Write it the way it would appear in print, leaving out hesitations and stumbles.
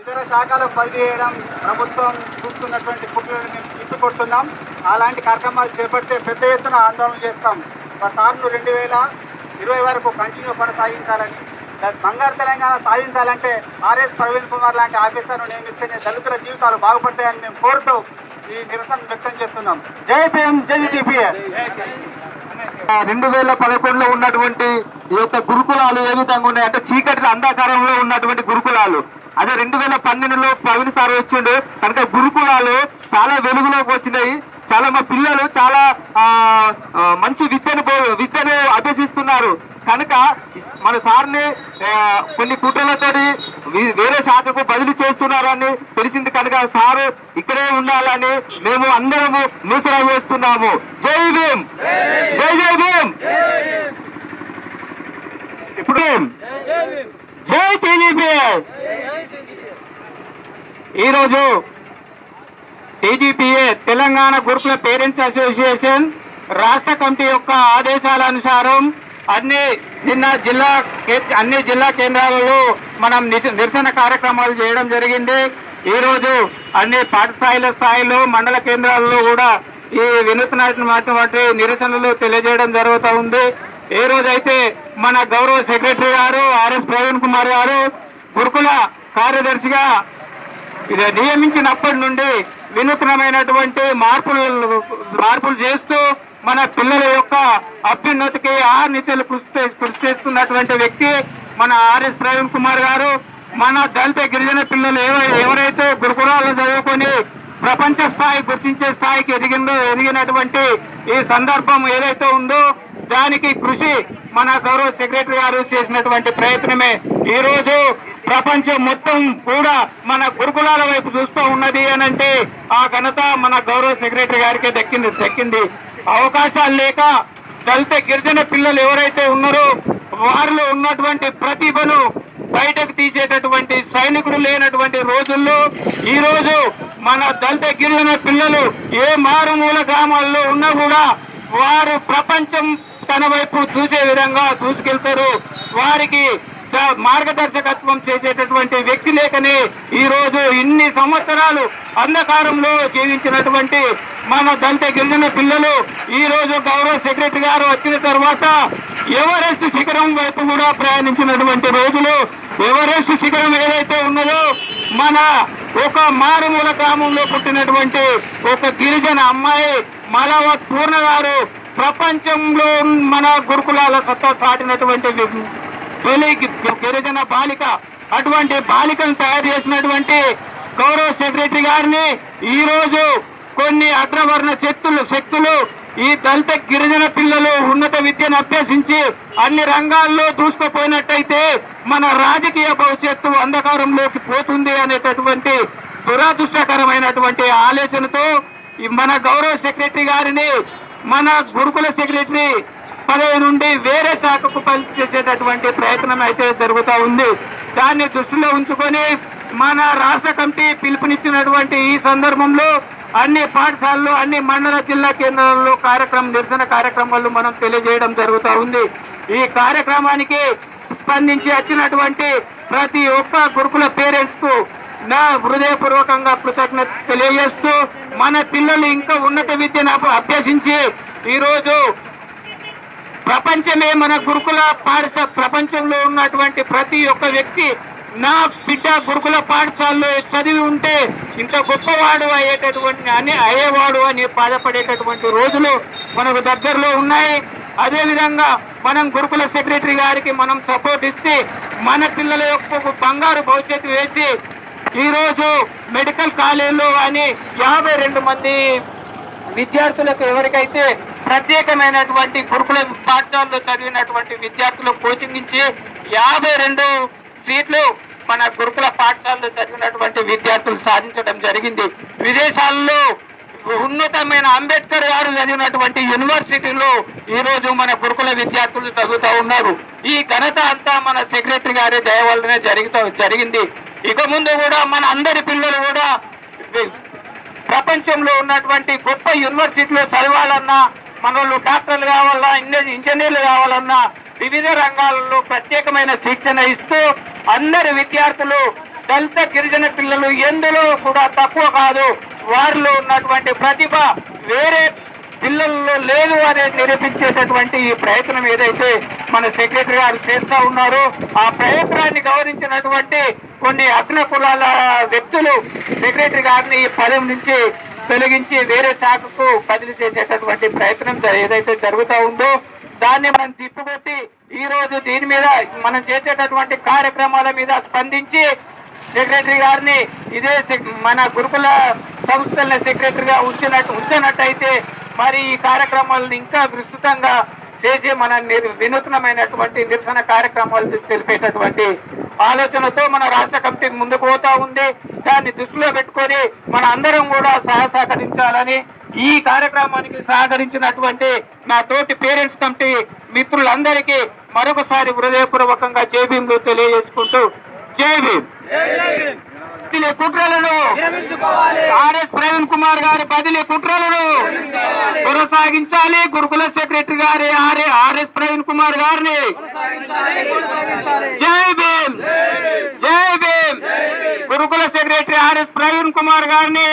ఇతర శాఖలకు బదిలీ చేయడం ప్రభుత్వం చూస్తున్నటువంటి కుట్రలను మేము తిప్పికొడుతున్నాం. అలాంటి కార్యక్రమాలు చేపడితే పెద్ద ఎత్తున ఆందోళన చేస్తాం. మా సార్ను 2020 వరకు కంటిన్యూ కొనసాగించాలని, బంగారు తెలంగాణ సాధించాలంటే ఆర్ఎస్ ప్రవీణ్ కుమార్ లాంటి ఆఫీసర్ను నియమిస్తేనే దళితుల జీవితాలు బాగుపడతాయని మేము కోరుతూ ఈ నిరసన వ్యక్తం చేస్తున్నాం. జై భీమ్, జై టీపీఏ. 2011లో ఉన్నటువంటి ఈ యొక్క గురుకులాలు ఏ విధంగా ఉన్నాయి అంటే చీకటి అంధకారంలో ఉన్నటువంటి గురుకులాలు. అదే 2012లో ప్రవీణ్ సార్ వచ్చిండు కనుక గురుకులాలు చాలా వెలుగులోకి వచ్చినాయి. చాలా మా పిల్లలు చాలా మంచి విద్యను అభ్యసిస్తున్నారు. కనుక మన సార్ని కొన్ని కుట్రలతో వేరే శాఖకు బదిలీ చేస్తున్నారని తెలిసింది. కనుక సారు ఇక్కడే ఉండాలని మేము అందరము నిరసన చేస్తున్నాము. జై భీమ్, జై జై భీమ్. ఇప్పుడు జై టీడీపీ. ఈరోజు టీజీపీఏ తెలంగాణ గురుకుల పేరెంట్స్ అసోసియేషన్ రాష్ట్ర కమిటీ యొక్క ఆదేశాల అనుసారం అన్ని జిల్లా కేంద్రాలలో మనం నిరసన కార్యక్రమాలు చేయడం జరిగింది. ఈరోజు అన్ని పాఠశాల స్థాయిలో మండల కేంద్రాలలో కూడా ఈ వినూత్నమైనటువంటి నిరసనలు తెలియజేయడం జరుగుతూ ఉంది. ఏ రోజైతే మన గౌరవ సెక్రటరీ గారు ఆర్ఎస్ ప్రవీణ్ కుమార్ గారు గురుకుల కార్యదర్శిగా నియమించినప్పటి నుండి వినూత్నమైనటువంటి మార్పులు చేస్తూ మన పిల్లల యొక్క అభ్యున్నతికి నిత్యలు కృషి చేస్తున్నటువంటి వ్యక్తి మన ఆర్ఎస్ ప్రవీణ్ కుమార్ గారు. మన దళిత గిరిజన పిల్లలు ఎవరైతే గురుకులాల్లో చదువుకొని ప్రపంచ స్థాయి గుర్తించే స్థాయికి ఎదిగినటువంటి ఈ సందర్భం ఏదైతే ఉందో దానికి కృషి మన గౌరవ సెక్రటరీ గారు చేసినటువంటి ప్రయత్నమే ఈ రోజు ప్రపంచం మొత్తం కూడా మన గురుకులాల వైపు చూస్తూ ఉన్నది అని అంటే ఆ ఘనత మన గౌరవ సెక్రటరీ గారికి దక్కింది. అవకాశాలు లేక దళిత గిరిజన పిల్లలు ఎవరైతే ఉన్నారో వారిలో ఉన్నటువంటి ప్రతిభను బయటకు తీసేటటువంటి సైనికుడు లేనటువంటి రోజుల్లో ఈ రోజు మన దళిత గిరిజన పిల్లలు ఏ మారుమూల గ్రామాల్లో ఉన్నా కూడా వారు ప్రపంచం తన వైపు చూసే విధంగా దూసుకెళ్తారు. వారికి మార్గదర్శకత్వం చేసేటటువంటి వ్యక్తి లేకనే ఈ రోజు ఇన్ని సంవత్సరాలు అంధకారంలో జీవించినటువంటి మన దళిత గిరిజన పిల్లలు ఈ రోజు గౌరవ సెక్రటరీ గారు వచ్చిన తర్వాత ఎవరెస్ట్ శిఖరం వైపు కూడా ప్రయాణించినటువంటి రోజులు. ఎవరెస్ట్ శిఖరం ఏదైతే ఉన్నదో మన ఒక మారుమూల గ్రామంలో పుట్టినటువంటి ఒక గిరిజన అమ్మాయి మలవత్ పూర్ణ గారు ప్రపంచంలో మన గురుకులాల సత్తా చాటినటువంటి గిరిజన బాలిక. అటువంటి బాలికను తయారు చేసినటువంటి గౌరవ సెక్రటరీ గారిని ఈ రోజు కొన్ని అగ్రవర్ణ శక్తులు ఈ దళిత గిరిజన పిల్లలు ఉన్నత విద్యను అభ్యసించి అన్ని రంగాల్లో దూసుకుపోయినట్టయితే మన రాజకీయ భవిష్యత్తు అంధకారంలోకి పోతుంది అనేటటువంటి దురదృష్టకరమైనటువంటి ఆలోచనతో మన గౌరవ సెక్రటరీ గారిని మన గురుకుల సెక్రటరీ పదవి నుండి వేరే శాఖకు పనిచేసేటటువంటి ప్రయత్నం అయితే జరుగుతూ ఉంది. దాన్ని దృష్టిలో ఉంచుకొని మన రాష్ట్ర కమిటీ పిలుపునిచ్చినటువంటి ఈ సందర్భంలో అన్ని పాఠశాలలు అన్ని మండల జిల్లా కేంద్రాల్లో నిరసన కార్యక్రమాలు మనం తెలియజేయడం జరుగుతూ ఉంది. ఈ కార్యక్రమానికి స్పందించి వచ్చినటువంటి ప్రతి ఒక్క గురుకుల పేరెంట్స్ కు నా హృదయపూర్వకంగా కృతజ్ఞత తెలియజేస్తూ మన పిల్లలు ఇంకా ఉన్నత విద్యను అభ్యసించి ఈరోజు ప్రపంచమే మన గురుకుల ప్రపంచంలో ఉన్నటువంటి ప్రతి ఒక్క వ్యక్తి నా బిడ్డ గురుకుల పాఠశాలలో చదివి ఉంటే ఇంత గొప్పవాడు అయ్యేవాడు అని బాధపడేటటువంటి రోజులు మనకు దగ్గరలో ఉన్నాయి. అదేవిధంగా మనం గురుకుల సెక్రటరీ గారికి మనం సపోర్ట్ ఇస్తే మన పిల్లల యొక్క బంగారు భవిష్యత్తు వేసి ఈరోజు మెడికల్ కాలేజీలో కానీ 52 మంది విద్యార్థులకు ఎవరికైతే ప్రత్యేకమైనటువంటి గురుకుల పాఠశాలలో చదివినటువంటి విద్యార్థులు కోచింగ్ ఇచ్చి 52 సీట్లు మన గురుకుల పాఠశాలలో చదివినటువంటి విద్యార్థులు సాధించడం జరిగింది. విదేశాల్లో ఉన్నతమైన అంబేద్కర్ గారు చదివినటువంటి యూనివర్సిటీలో ఈ రోజు మన గురుకుల విద్యార్థులు చదువుతూ ఉన్నారు. ఈ ఘనత అంతా మన సెక్రటరీ గారి దయ వల్లనే జరిగింది. ఇక ముందు కూడా మన అందరి పిల్లలు కూడా ప్రపంచంలో ఉన్నటువంటి గొప్ప యూనివర్సిటీలో చదవాలన్నా, మన వాళ్ళు డాక్టర్లు కావాలన్నా, ఇంజనీర్లు కావాలన్నా వివిధ రంగాలలో ప్రత్యేకమైన శిక్షణ ఇస్తూ అందరి విద్యార్థులు దళిత గిరిజన పిల్లలు ఎందులో కూడా తక్కువ కాదు. వారిలో ఉన్నటువంటి ప్రతిభ వేరే పిల్లల్లో లేదు అనేది నిరూపించేటటువంటి ఈ ప్రయత్నం ఏదైతే మన సెక్రటరీ గారు చేస్తూ ఉన్నారో ఆ ప్రయత్నాన్ని గౌరవించినటువంటి కొన్ని అగ్ర కులాల వ్యక్తులు సెక్రటరీ గారిని ఈ పదవి నుంచి తొలగించి వేరే శాఖకు బదిలీ చేసేటటువంటి ప్రయత్నం ఏదైతే జరుగుతూ ఉందో దాన్ని మనం తిప్పుకొట్టి ఈ రోజు దీని మీద మనం చేసేటటువంటి కార్యక్రమాల మీద స్పందించి సెక్రటరీ గారిని ఇదే మన గురుకుల సంస్థల సెక్రటరీగా ఉంచినట్టయితే మరి ఈ కార్యక్రమాలను ఇంకా విస్తృతంగా చేసి మన వినూత్నమైనటువంటి నిరసన కార్యక్రమాలు తెలిపేటటువంటి ఆలోచనతో మన రాష్ట్ర కమిటీ ముందుకు పోతా ఉంది. దాన్ని దృష్టిలో పెట్టుకొని మన అందరం కూడా సహకరించాలని ఈ కార్యక్రమానికి సహకరించినటువంటి నా తోటి పేరెంట్స్ కమిటీ మిత్రులందరికీ మరొకసారి హృదయపూర్వకంగా జై భీమ్ తెలియజేసుకుంటూ జై భీమ్. కుట్రలను ఆర్ఎస్ ప్రవీణ్ కుమార్ గారి బదిలీ కుట్రలను కొనసాగించాలి. గురుకుల సెక్రటరీ గారి ఆర్ఎస్ ప్రవీణ్ కుమార్ గారిని జై భీమ్ జై భీమ్. గురుకుల సెక్రటరీ ఆర్ఎస్ ప్రవీణ్ కుమార్ గారిని